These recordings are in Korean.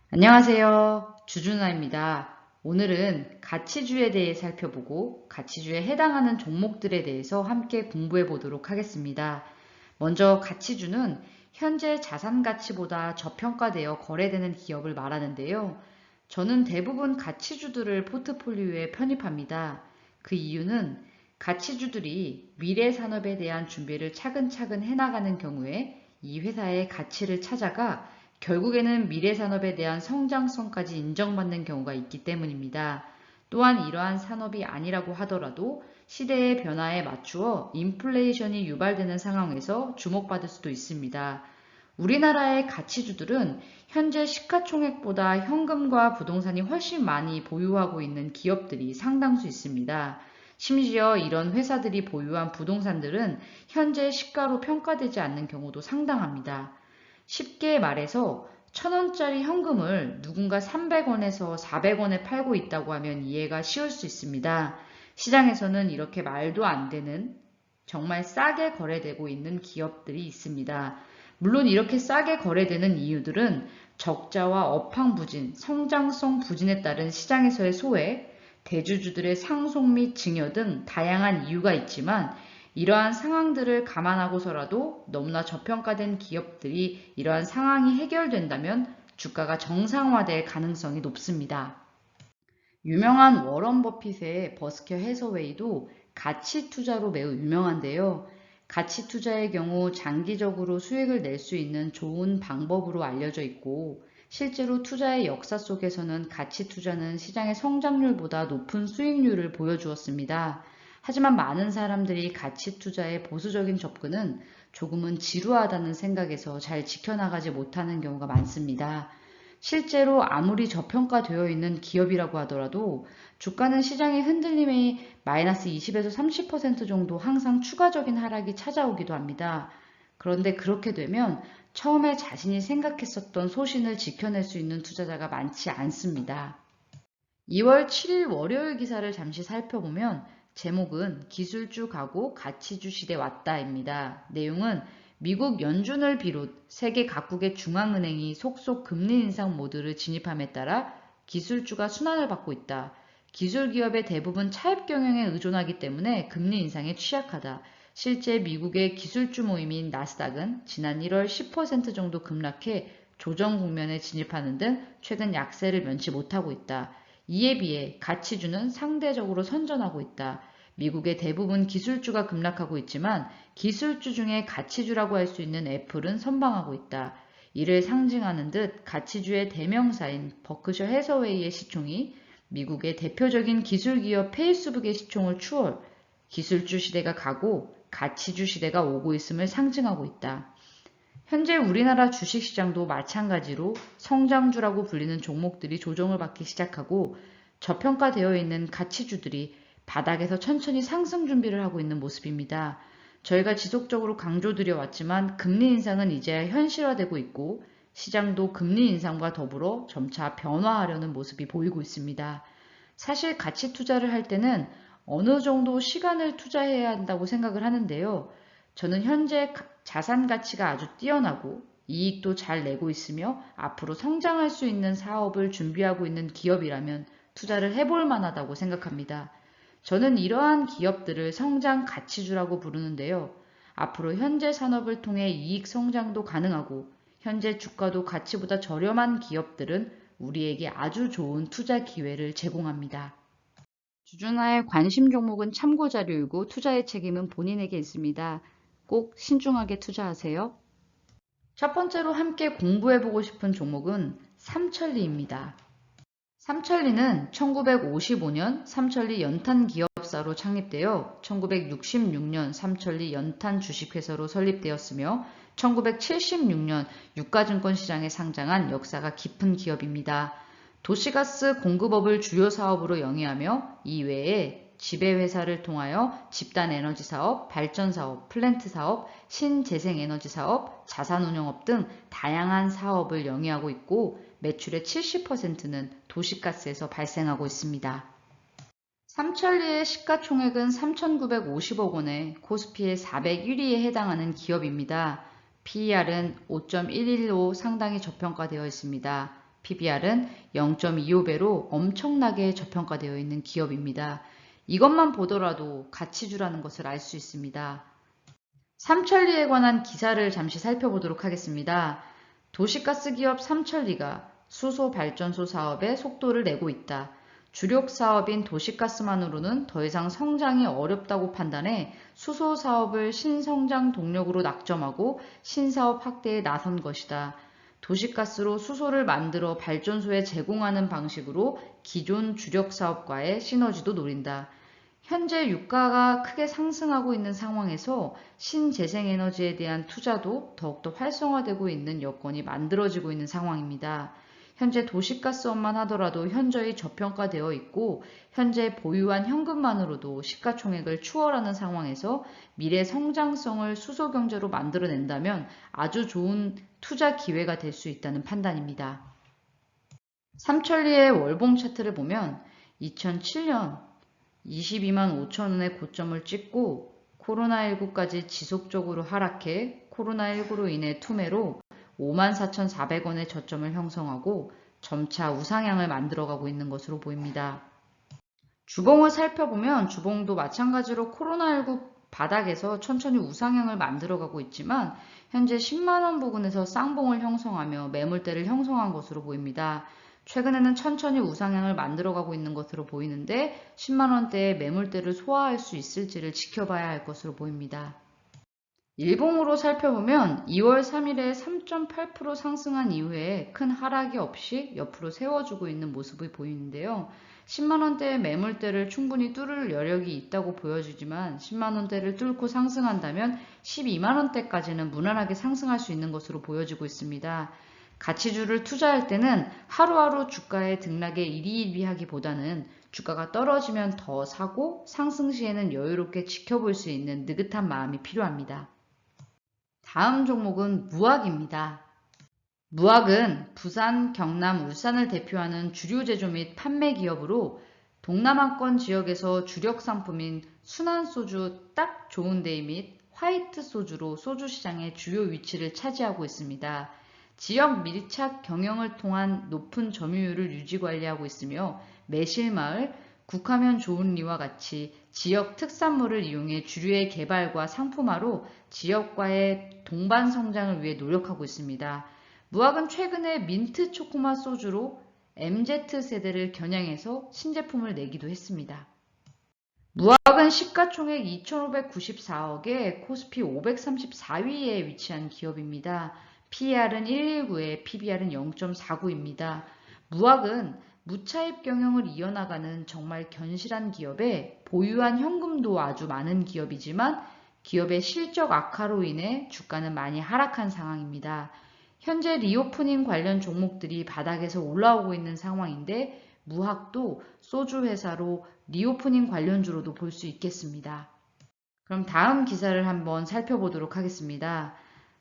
안녕하세요. 주준아입니다. 오늘은 가치주에 대해 살펴보고 가치주에 해당하는 종목들에 대해서 함께 공부해 보도록 하겠습니다. 먼저 가치주는 현재 자산 가치보다 저평가되어 거래되는 기업을 말하는데요. 저는 대부분 가치주들을 포트폴리오에 편입합니다. 그 이유는 가치주들이 미래 산업에 대한 준비를 차근차근 해나가는 경우에 이 회사의 가치를 찾아가 결국에는 미래 산업에 대한 성장성까지 인정받는 경우가 있기 때문입니다. 또한 이러한 산업이 아니라고 하더라도 시대의 변화에 맞추어 인플레이션이 유발되는 상황에서 주목받을 수도 있습니다. 우리나라의 가치주들은 현재 시가총액보다 현금과 부동산이 훨씬 많이 보유하고 있는 기업들이 상당수 있습니다. 심지어 이런 회사들이 보유한 부동산들은 현재 시가로 평가되지 않는 경우도 상당합니다. 쉽게 말해서 1,000원짜리 현금을 누군가 300원에서 400원에 팔고 있다고 하면 이해가 쉬울 수 있습니다. 시장에서는 이렇게 말도 안 되는 정말 싸게 거래되고 있는 기업들이 있습니다. 물론 이렇게 싸게 거래되는 이유들은 적자와 업황부진, 성장성 부진에 따른 시장에서의 소외, 대주주들의 상속 및 증여 등 다양한 이유가 있지만 이러한 상황들을 감안하고서라도 너무나 저평가된 기업들이 이러한 상황이 해결된다면 주가가 정상화될 가능성이 높습니다. 유명한 워런 버핏의 버스커 해서웨이도 가치 투자로 매우 유명한데요. 가치 투자의 경우 장기적으로 수익을 낼 수 있는 좋은 방법으로 알려져 있고 실제로 투자의 역사 속에서는 가치 투자는 시장의 성장률보다 높은 수익률을 보여주었습니다. 하지만 많은 사람들이 가치 투자의 보수적인 접근은 조금은 지루하다는 생각에서 잘 지켜나가지 못하는 경우가 많습니다. 실제로 아무리 저평가되어 있는 기업이라고 하더라도 주가는 시장의 흔들림이 마이너스 20에서 30% 정도 항상 추가적인 하락이 찾아오기도 합니다. 그런데 그렇게 되면 처음에 자신이 생각했었던 소신을 지켜낼 수 있는 투자자가 많지 않습니다. 2월 7일 월요일 기사를 잠시 살펴보면 제목은 기술주 가고 가치주 시대 왔다입니다. 내용은 미국 연준을 비롯 세계 각국의 중앙은행이 속속 금리 인상 모드를 진입함에 따라 기술주가 순환을 받고 있다. 기술기업의 대부분 차입 경영에 의존하기 때문에 금리 인상에 취약하다. 실제 미국의 기술주 모임인 나스닥은 지난 1월 10% 정도 급락해 조정 국면에 진입하는 등 최근 약세를 면치 못하고 있다. 이에 비해 가치주는 상대적으로 선전하고 있다. 미국의 대부분 기술주가 급락하고 있지만 기술주 중에 가치주라고 할 수 있는 애플은 선방하고 있다. 이를 상징하는 듯 가치주의 대명사인 버크셔 해서웨이의 시총이 미국의 대표적인 기술기업 페이스북의 시총을 추월, 기술주 시대가 가고 가치주 시대가 오고 있음을 상징하고 있다. 현재 우리나라 주식시장도 마찬가지로 성장주라고 불리는 종목들이 조정을 받기 시작하고 저평가되어 있는 가치주들이 바닥에서 천천히 상승 준비를 하고 있는 모습입니다. 저희가 지속적으로 강조드려 왔지만 금리 인상은 이제야 현실화되고 있고 시장도 금리 인상과 더불어 점차 변화하려는 모습이 보이고 있습니다. 사실 가치 투자를 할 때는 어느 정도 시간을 투자해야 한다고 생각을 하는데요. 저는 현재 자산 가치가 아주 뛰어나고 이익도 잘 내고 있으며 앞으로 성장할 수 있는 사업을 준비하고 있는 기업이라면 투자를 해볼 만하다고 생각합니다. 저는 이러한 기업들을 성장 가치주라고 부르는데요. 앞으로 현재 산업을 통해 이익 성장도 가능하고 현재 주가도 가치보다 저렴한 기업들은 우리에게 아주 좋은 투자 기회를 제공합니다. 주주나의 관심 종목은 참고 자료이고 투자의 책임은 본인에게 있습니다. 꼭 신중하게 투자하세요. 첫 번째로 함께 공부해보고 싶은 종목은 삼천리입니다. 삼천리는 1955년 삼천리 연탄기업사로 창립되어 1966년 삼천리 연탄 주식회사로 설립되었으며 1976년 유가증권 시장에 상장한 역사가 깊은 기업입니다. 도시가스 공급업을 주요 사업으로 영위하며 이외에 지배회사를 통하여 집단에너지 사업, 발전사업, 플랜트 사업, 신재생에너지 사업, 자산운용업 등 다양한 사업을 영위하고 있고 매출의 70%는 도시가스에서 발생하고 있습니다. 삼천리의 시가총액은 3,950억 원에 코스피의 401위에 해당하는 기업입니다. PER은 5.115 상당히 저평가되어 있습니다. PBR은 0.25배로 엄청나게 저평가되어 있는 기업입니다. 이것만 보더라도 가치주라는 것을 알 수 있습니다. 삼천리에 관한 기사를 잠시 살펴보도록 하겠습니다. 도시가스 기업 삼천리가 수소 발전소 사업에 속도를 내고 있다. 주력 사업인 도시가스만으로는 더 이상 성장이 어렵다고 판단해 수소 사업을 신성장 동력으로 낙점하고 신사업 확대에 나선 것이다. 도시가스로 수소를 만들어 발전소에 제공하는 방식으로 기존 주력 사업과의 시너지도 노린다. 현재 유가가 크게 상승하고 있는 상황에서 신재생에너지에 대한 투자도 더욱더 활성화되고 있는 여건이 만들어지고 있는 상황입니다. 현재 도시가스업만 하더라도 현저히 저평가되어 있고 현재 보유한 현금만으로도 시가총액을 추월하는 상황에서 미래 성장성을 수소경제로 만들어낸다면 아주 좋은 투자 기회가 될 수 있다는 판단입니다. 삼천리의 월봉 차트를 보면 2007년 22만 5천 원의 고점을 찍고 코로나19까지 지속적으로 하락해 코로나19로 인해 투매로 54,400원의 저점을 형성하고 점차 우상향을 만들어가고 있는 것으로 보입니다. 주봉을 살펴보면 주봉도 마찬가지로 코로나19 바닥에서 천천히 우상향을 만들어가고 있지만 현재 10만원 부근에서 쌍봉을 형성하며 매물대를 형성한 것으로 보입니다. 최근에는 천천히 우상향을 만들어가고 있는 것으로 보이는데 10만원대의 매물대를 소화할 수 있을지를 지켜봐야 할 것으로 보입니다. 일봉으로 살펴보면 2월 3일에 3.8% 상승한 이후에 큰 하락이 없이 옆으로 세워주고 있는 모습이 보이는데요. 10만원대의 매물대를 충분히 뚫을 여력이 있다고 보여지지만 10만원대를 뚫고 상승한다면 12만원대까지는 무난하게 상승할 수 있는 것으로 보여지고 있습니다. 가치주를 투자할 때는 하루하루 주가의 등락에 일희일비하기보다는 주가가 떨어지면 더 사고 상승 시에는 여유롭게 지켜볼 수 있는 느긋한 마음이 필요합니다. 다음 종목은 무학입니다. 무학은 부산, 경남, 울산을 대표하는 주류 제조 및 판매 기업으로 동남아권 지역에서 주력 상품인 순한소주 딱 좋은데이 및 화이트 소주로 소주 시장의 주요 위치를 차지하고 있습니다. 지역 밀착 경영을 통한 높은 점유율을 유지 관리하고 있으며 매실마을, 국하면 좋은 리와 같이 지역 특산물을 이용해 주류의 개발과 상품화로 지역과의 동반 성장을 위해 노력하고 있습니다. 무학은 최근에 민트 초코맛 소주로 MZ세대를 겨냥해서 신제품을 내기도 했습니다. 무학은 시가총액 2,594억에 코스피 534위에 위치한 기업입니다. PER은 119에 PBR은 0.49입니다. 무학은 무차입 경영을 이어나가는 정말 견실한 기업에 보유한 현금도 아주 많은 기업이지만 기업의 실적 악화로 인해 주가는 많이 하락한 상황입니다. 현재 리오프닝 관련 종목들이 바닥에서 올라오고 있는 상황인데 무학도 소주 회사로 리오프닝 관련주로도 볼 수 있겠습니다. 그럼 다음 기사를 한번 살펴보도록 하겠습니다.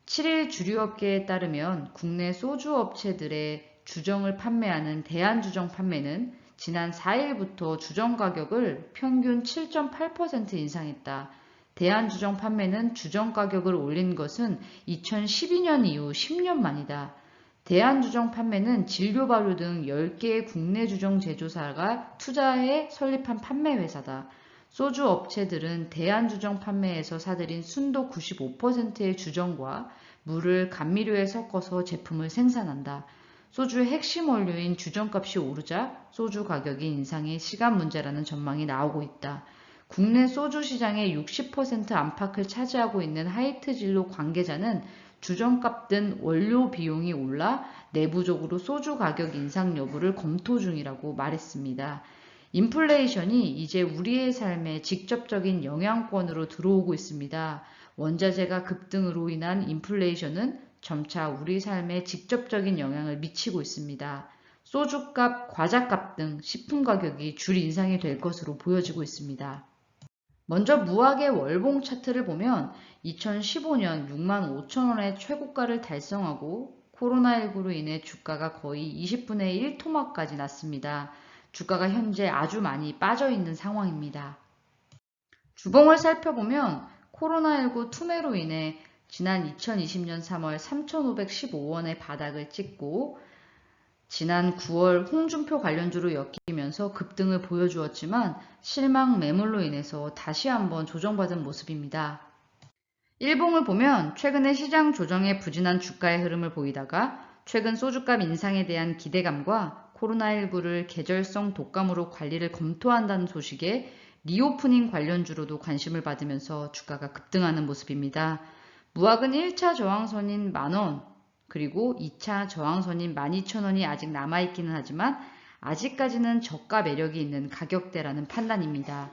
7일 주류업계에 따르면 국내 소주 업체들의 주정을 판매하는 대한주정 판매는 지난 4일부터 주정 가격을 평균 7.8% 인상했다. 대한주정 판매는 주정 가격을 올린 것은 2012년 이후 10년 만이다. 대한주정 판매는 진료발효 등 10개의 국내 주정 제조사가 투자해 설립한 판매회사다. 소주 업체들은 대한주정 판매에서 사들인 순도 95%의 주정과 물을 감미료에 섞어서 제품을 생산한다. 소주의 핵심 원료인 주정값이 오르자 소주 가격이 인상의 시간 문제라는 전망이 나오고 있다. 국내 소주 시장의 60% 안팎을 차지하고 있는 하이트 진로 관계자는 주정값 등 원료 비용이 올라 내부적으로 소주 가격 인상 여부를 검토 중이라고 말했습니다. 인플레이션이 이제 우리의 삶에 직접적인 영향권으로 들어오고 있습니다. 원자재가 급등으로 인한 인플레이션은 점차 우리 삶에 직접적인 영향을 미치고 있습니다. 소주값, 과자값 등 식품 가격이 줄 인상이 될 것으로 보여지고 있습니다. 먼저 무학의 월봉 차트를 보면 2015년 6만 5천 원의 최고가를 달성하고 코로나19로 인해 주가가 거의 20분의 1 토막까지 났습니다. 주가가 현재 아주 많이 빠져있는 상황입니다. 주봉을 살펴보면 코로나19 투매로 인해 지난 2020년 3월 3,515원의 바닥을 찍고 지난 9월 홍준표 관련주로 엮이면서 급등을 보여주었지만 실망 매물로 인해서 다시 한번 조정받은 모습입니다. 일봉을 보면 최근에 시장 조정에 부진한 주가의 흐름을 보이다가 최근 소주값 인상에 대한 기대감과 코로나19를 계절성 독감으로 관리를 검토한다는 소식에 리오프닝 관련주로도 관심을 받으면서 주가가 급등하는 모습입니다. 무학은 1차 저항선인 10,000원, 그리고 2차 저항선인 12,000원이 아직 남아있기는 하지만 아직까지는 저가 매력이 있는 가격대라는 판단입니다.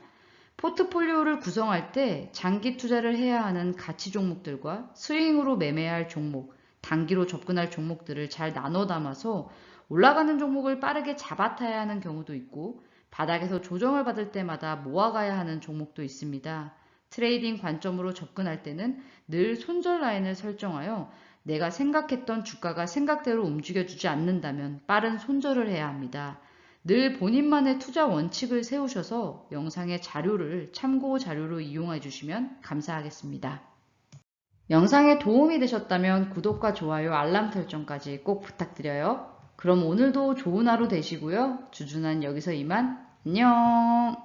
포트폴리오를 구성할 때 장기 투자를 해야 하는 가치 종목들과 스윙으로 매매할 종목, 단기로 접근할 종목들을 잘 나눠 담아서 올라가는 종목을 빠르게 잡아타야 하는 경우도 있고 바닥에서 조정을 받을 때마다 모아가야 하는 종목도 있습니다. 트레이딩 관점으로 접근할 때는 늘 손절 라인을 설정하여 내가 생각했던 주가가 생각대로 움직여주지 않는다면 빠른 손절을 해야 합니다. 늘 본인만의 투자 원칙을 세우셔서 영상의 자료를 참고 자료로 이용해 주시면 감사하겠습니다. 영상에 도움이 되셨다면 구독과 좋아요, 알람 설정까지 꼭 부탁드려요. 그럼 오늘도 좋은 하루 되시고요. 주주는 여기서 이만. 안녕.